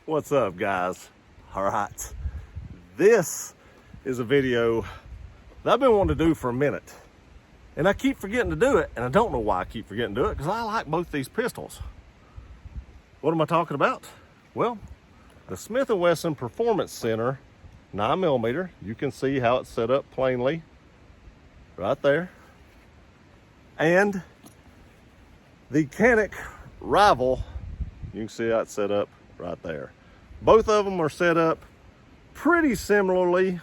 What's up, guys? All right, this is a video that I've been wanting to do for a minute, and I keep forgetting to do it, and I don't know why I keep forgetting to do it, because I like both these pistols. What am I talking about? Well, the Smith & Wesson Performance Center 9mm. You can see how it's set up plainly right there. And the Canik Rival, you can see how it's set up right there. Both of them are set up pretty similarly.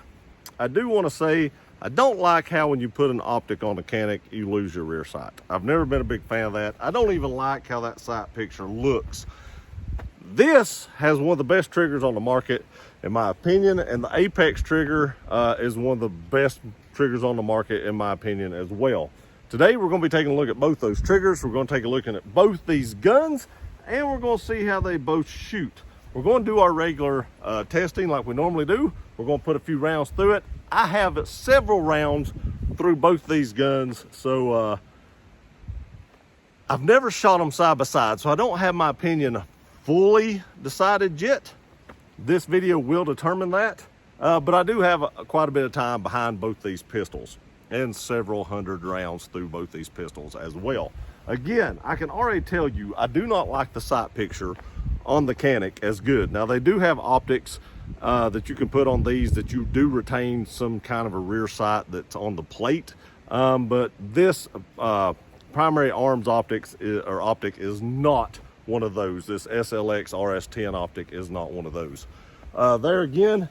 I do want to say I don't like how when you put an optic on the Canik, you lose your rear sight. I've never been a big fan of that. I don't even like how that sight picture looks. This has one of the best triggers on the market, in my opinion, and the Apex trigger is one of the best triggers on the market, in my opinion, as well. Today, we're going to be taking a look at both those triggers. We're going to take a look at both these guns, and we're going to see how they both shoot. We're going to do our regular testing like we normally do. We're going to put a few rounds through it. I have several rounds through both these guns, so I've never shot them side by side, so I don't have my opinion fully decided yet. This video will determine that, but I do have quite a bit of time behind both these pistols and several hundred rounds through both these pistols as well. Again, I can already tell you I do not like the sight picture on the Canik as good. Now, they do have optics that you can put on these that you do retain some kind of a rear sight that's on the plate, but this primary arms optic is not one of those. This SLX RS10 optic is not one of those. There again,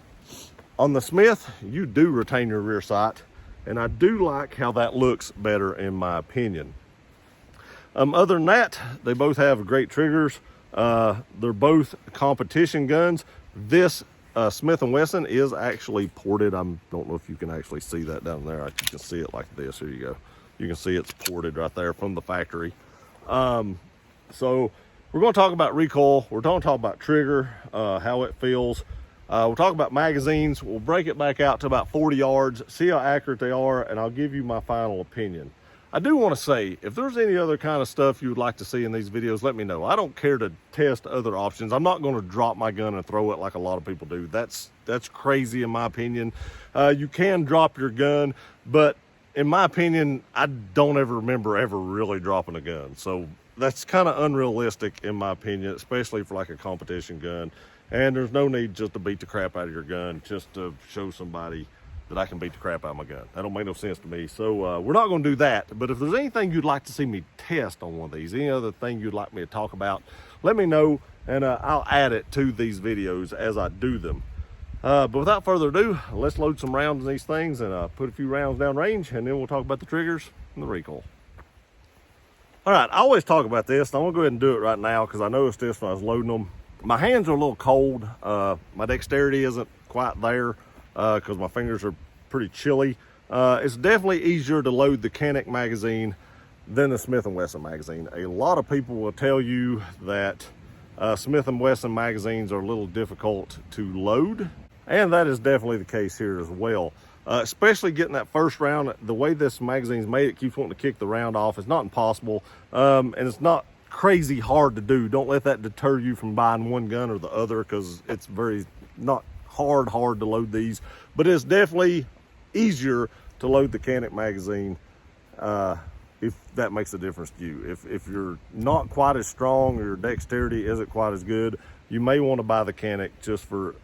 on the Smith, you do retain your rear sight, and I do like how that looks better, in my opinion. Other than that, they both have great triggers. They're both competition guns. This Smith & Wesson is actually ported. I don't know if you can actually see that down there. You can see it like this. Here you go. You can see it's ported right there from the factory. So we're going to talk about recoil. We're going to talk about trigger, how it feels. We'll talk about magazines. We'll break it back out to about 40 yards, see how accurate they are, and I'll give you my final opinion. I do want to say, if there's any other kind of stuff you would like to see in these videos, let me know. I don't care to test other options. I'm not going to drop my gun and throw it like a lot of people do. That's crazy, in my opinion. You can drop your gun, but in my opinion, I don't ever remember ever really dropping a gun. So that's kind of unrealistic, in my opinion, especially for like a competition gun. And there's no need just to beat the crap out of your gun just to show somebody that I can beat the crap out of my gun. That don't make no sense to me. So we're not going to do that. But if there's anything you'd like to see me test on one of these, any other thing you'd like me to talk about, let me know, and I'll add it to these videos as I do them. But without further ado, let's load some rounds in these things and put a few rounds down range, and then we'll talk about the triggers and the recoil. All right, I always talk about this, and I'm gonna go ahead and do it right now because I noticed this when I was loading them. My hands are a little cold. My dexterity isn't quite there because my fingers are pretty chilly. It's definitely easier to load the Canik magazine than the Smith & Wesson magazine. A lot of people will tell you that Smith & Wesson magazines are a little difficult to load, and that is definitely the case here as well. Especially getting that first round. The way this magazine's made, it keeps wanting to kick the round off. It's not impossible, and it's not crazy hard to do. Don't let that deter you from buying one gun or the other, because it's very not hard to load these, but it's definitely easier to load the Canik magazine if that makes a difference to you. If you're not quite as strong or your dexterity isn't quite as good, you may want to buy the Canik just for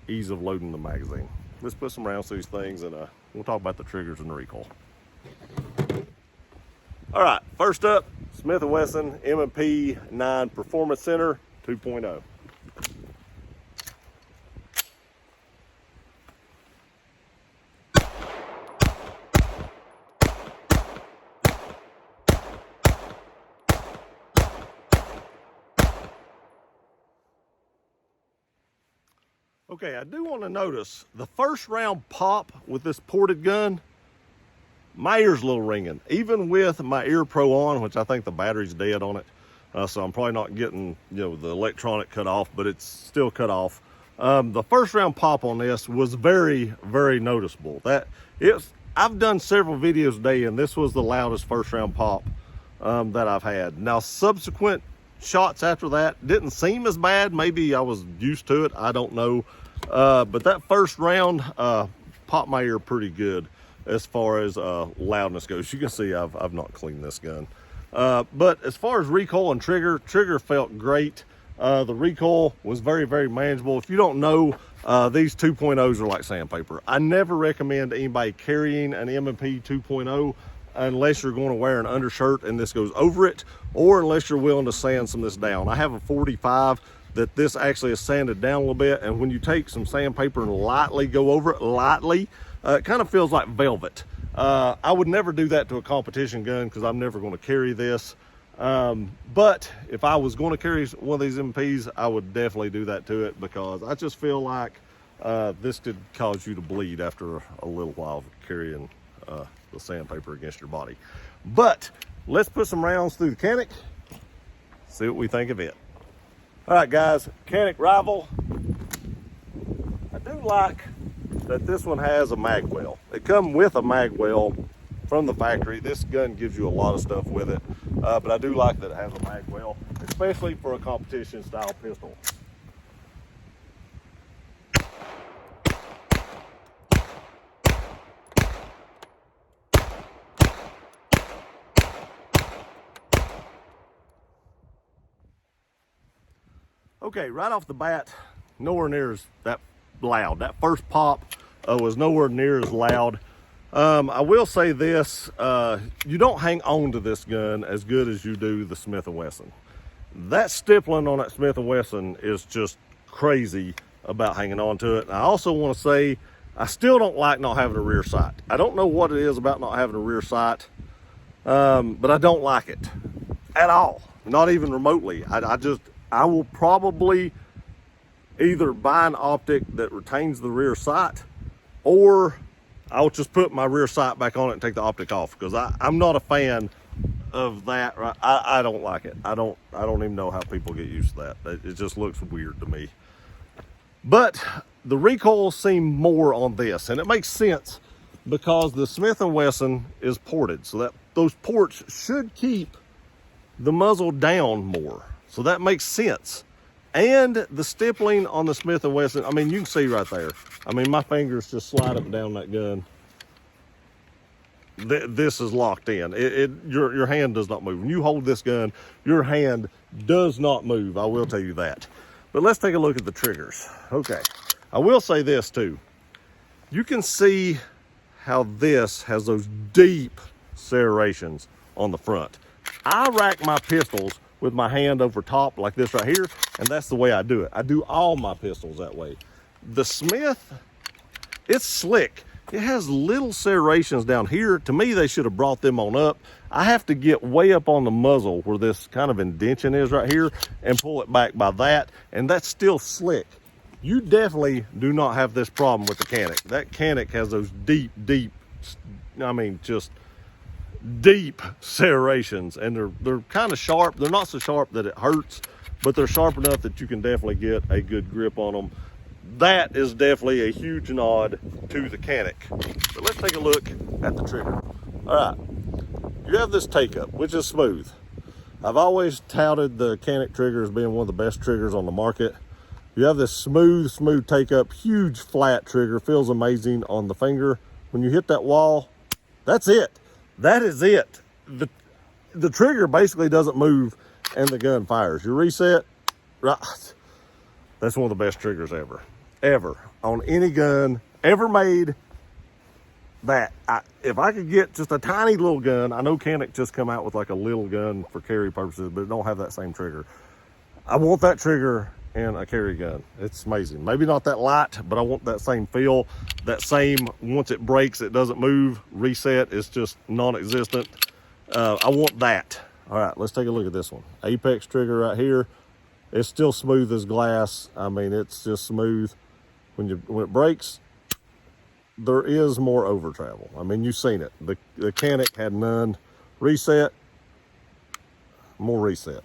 ease of loading the magazine. Let's put some rounds through these things, and we'll talk about the triggers and the recoil. All right, first up, Smith & Wesson M&P 9 Performance Center 2.0. Okay, I do want to notice the first round pop with this ported gun, my ear's a little ringing. Even with my Ear Pro on, which I think the battery's dead on it, so I'm probably not getting, the electronic cut off, but it's still cut off. The first round pop on this was very, very noticeable. I've done several videos today, and this was the loudest first round pop that I've had. Now, subsequent shots after that didn't seem as bad. Maybe I was used to it, I don't know. But that first round popped my ear pretty good as far as loudness goes. You can see I've not cleaned this gun. But as far as recoil and trigger felt great. The recoil was very, very manageable. If you don't know, these 2.0s are like sandpaper. I never recommend anybody carrying an M&P 2.0 unless you're going to wear an undershirt and this goes over it, or unless you're willing to sand some of this down. I have a 45 that this actually is sanded down a little bit, and when you take some sandpaper and lightly go over it, it kind of feels like velvet. I would never do that to a competition gun because I'm never going to carry this. But if I was going to carry one of these MPs, I would definitely do that to it, because I just feel like this could cause you to bleed after a little while carrying the sandpaper against your body. But let's put some rounds through the Canik, see what we think of it. All right, guys, Canik Rival. I do like that this one has a mag well. It comes with a mag well from the factory. This gun gives you a lot of stuff with it, but I do like that it has a mag well, especially for a competition style pistol. Okay, right off the bat, nowhere near as that loud. That first pop was nowhere near as loud. I will say this, you don't hang on to this gun as good as you do the Smith & Wesson. That stippling on that Smith & Wesson is just crazy about hanging on to it. And I also want to say, I still don't like not having a rear sight. I don't know what it is about not having a rear sight, but I don't like it at all, not even remotely. I will probably either buy an optic that retains the rear sight, or I'll just put my rear sight back on it and take the optic off, because I'm not a fan of that. I don't like it. I don't even know how people get used to that. It just looks weird to me. But the recoil seemed more on this, and it makes sense because the Smith & Wesson is ported, so that those ports should keep the muzzle down more. So that makes sense. And the stippling on the Smith & Wesson, I mean, you can see right there. I mean, my fingers just slide up and down that gun. This is locked in. Your hand does not move. When you hold this gun, your hand does not move. I will tell you that. But let's take a look at the triggers. Okay. I will say this too. You can see how this has those deep serrations on the front. I rack my pistols with my hand over top like this right here, and that's the way I do it. I do all my pistols that way. The Smith, it's slick. It has little serrations down here. To me, they should have brought them on up. I have to get way up on the muzzle where this kind of indention is right here and pull it back by that, and that's still slick. You definitely do not have this problem with the Canik. That Canik has those deep, I mean, just deep serrations, and they're kind of sharp. They're not so sharp that it hurts, but they're sharp enough that you can definitely get a good grip on them. That is definitely a huge nod to the Canik. But let's take a look at the trigger. All right, you have this take up, which is smooth. I've always touted the Canik trigger as being one of the best triggers on the market. You have this smooth take up, huge flat trigger, feels amazing on the finger. When you hit that wall, that's it. That is it. The trigger basically doesn't move and the gun fires. You reset, right? That's one of the best triggers ever on any gun ever made. If I could get just a tiny little gun, I know Canik just come out with like a little gun for carry purposes, but it don't have that same trigger. I want that trigger in a carry gun. It's amazing. Maybe not that light, but I want that same feel, that same, once it breaks, it doesn't move, reset, it's just non-existent. I want that. All right, let's take a look at this one. Apex trigger right here. It's still smooth as glass. I mean, it's just smooth. When it breaks, there is more over travel. I mean, you've seen it. The Canik had none. Reset, more reset.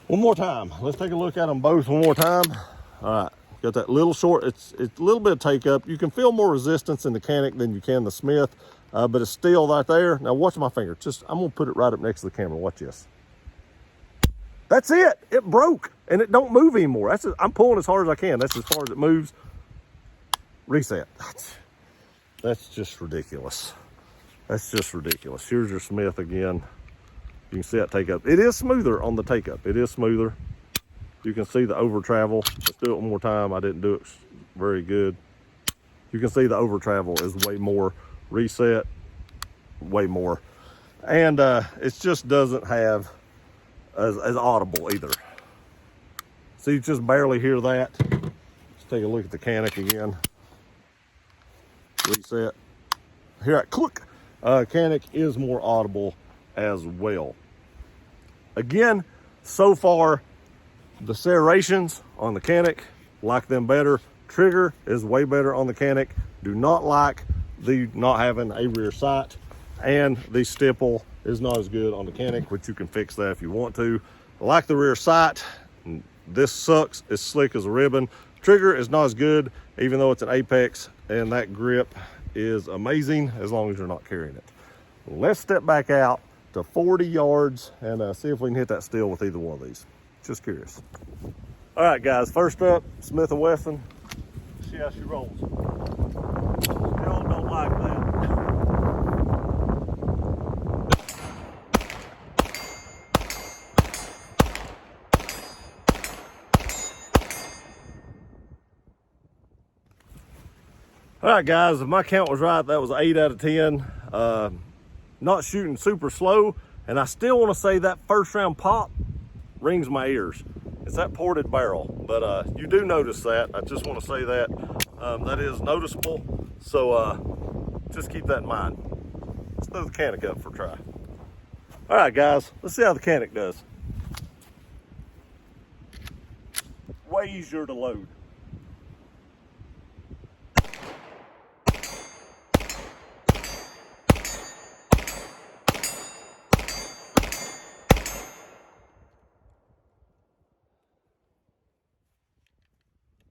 One more time. Let's take a look at them both one more time. All right, got that little short, it's a little bit of take up. You can feel more resistance in the Canik than you can the Smith, but it's still right there. Now watch my finger. I'm gonna put it right up next to the camera. Watch this. That's it. It broke and it don't move anymore. I'm pulling as hard as I can. That's as far as it moves. Reset. That's just ridiculous. That's just ridiculous. Here's your Smith again. You can see that take up. It is smoother on the take up. It is smoother. You can see the over travel. Let's do it one more time. I didn't do it very good. You can see the over travel is way more. Reset, way more. And it just doesn't have as audible either. So you just barely hear that. Let's take a look at the Canik again. Reset. Hear that click. Canik is more audible as well. Again, so far, the serrations on the Canik, like them better. Trigger is way better on the Canik. Do not like the not having a rear sight. And the stipple is not as good on the Canik, which you can fix that if you want to. I like the rear sight. This sucks. It's slick as a ribbon. Trigger is not as good, even though it's an Apex, and that grip is amazing as long as you're not carrying it. Let's step back out to 40 yards and see if we can hit that still with either one of these. Just curious. All right, guys, first up, Smith & Wesson. See how she rolls. Y'all don't like that. All right, guys, if my count was right, that was 8 out of 10. Not shooting super slow, and I still want to say that first round pop rings my ears. It's that ported barrel, but you do notice that. I just want to say that. That is noticeable, so just keep that in mind. Let's throw the Canik up for a try. All right, guys, let's see how the Canik does. Way easier to load.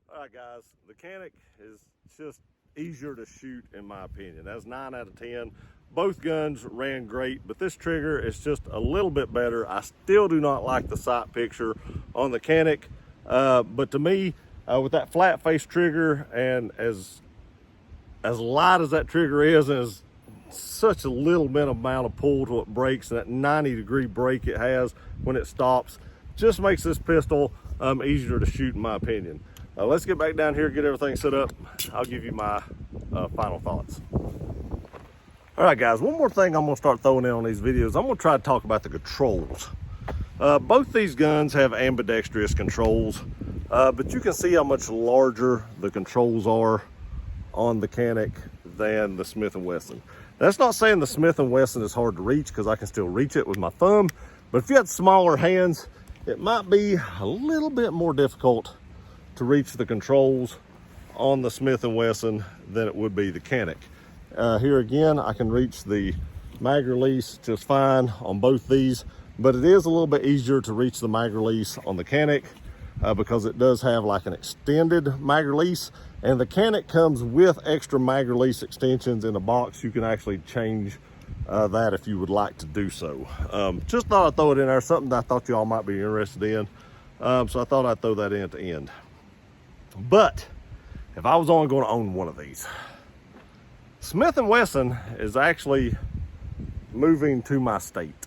All right, guys, the Canik is just easier to shoot in my opinion. That's 9 out of 10. Both guns ran great, but this trigger is just a little bit better. I still do not like the sight picture on the Canik, but to me, with that flat face trigger and as light as that trigger is, and as such a little bit amount of pull till it breaks, and that 90-degree break it has when it stops, just makes this pistol easier to shoot in my opinion. Let's get back down here, get everything set up. I'll give you my final thoughts. All right, guys, one more thing I'm gonna start throwing in on these videos. I'm gonna try to talk about the controls. Both these guns have ambidextrous controls, but you can see how much larger the controls are on the Canik than the Smith & Wesson. That's not saying the Smith & Wesson is hard to reach, because I can still reach it with my thumb, but if you had smaller hands, it might be a little bit more difficult to reach the controls on the Smith & Wesson than it would be the Canik. Here again, I can reach the mag release just fine on both these, but it is a little bit easier to reach the mag release on the Canik because it does have like an extended mag release, and the Canik comes with extra mag release extensions in a box. You can actually change that if you would like to do so. Just thought I'd throw it in there, something that I thought y'all might be interested in. So I thought I'd throw that in at the end. But if I was only going to own one of these, Smith & Wesson is actually moving to my state,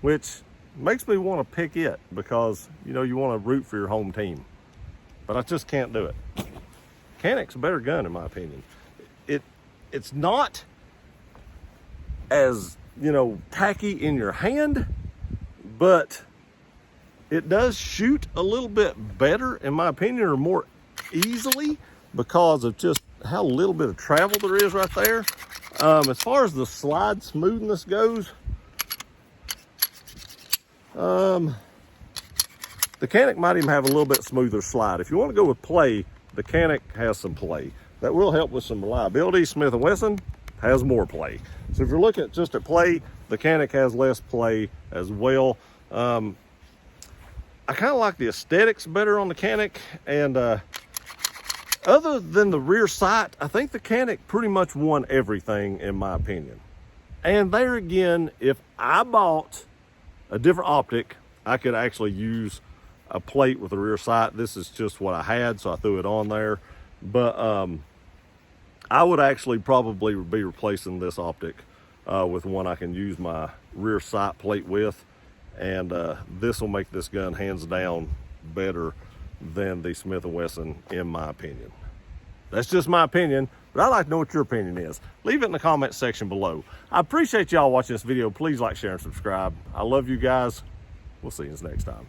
which makes me want to pick it because, you know, you want to root for your home team, but I just can't do it. Canik's a better gun in my opinion. It's not as, you know, tacky in your hand, but it does shoot a little bit better, in my opinion, or more easily because of just how little bit of travel there is right there. As far as the slide smoothness goes, the Canik might even have a little bit smoother slide. If you want to go with play, the Canik has some play. That will help with some reliability. Smith & Wesson has more play. So if you're looking at just at play, the Canik has less play as well. I kind of like the aesthetics better on the Canik, and other than the rear sight, I think the Canik pretty much won everything in my opinion. And there again, if I bought a different optic I could actually use a plate with a rear sight. This is just what I had, so I threw it on there. But I would actually probably be replacing this optic with one I can use my rear sight plate with, and this will make this gun hands down better than the Smith & Wesson, in my opinion. That's just my opinion, but I'd like to know what your opinion is. Leave it in the comment section below. I appreciate y'all watching this video. Please like, share, and subscribe. I love you guys. We'll see you next time.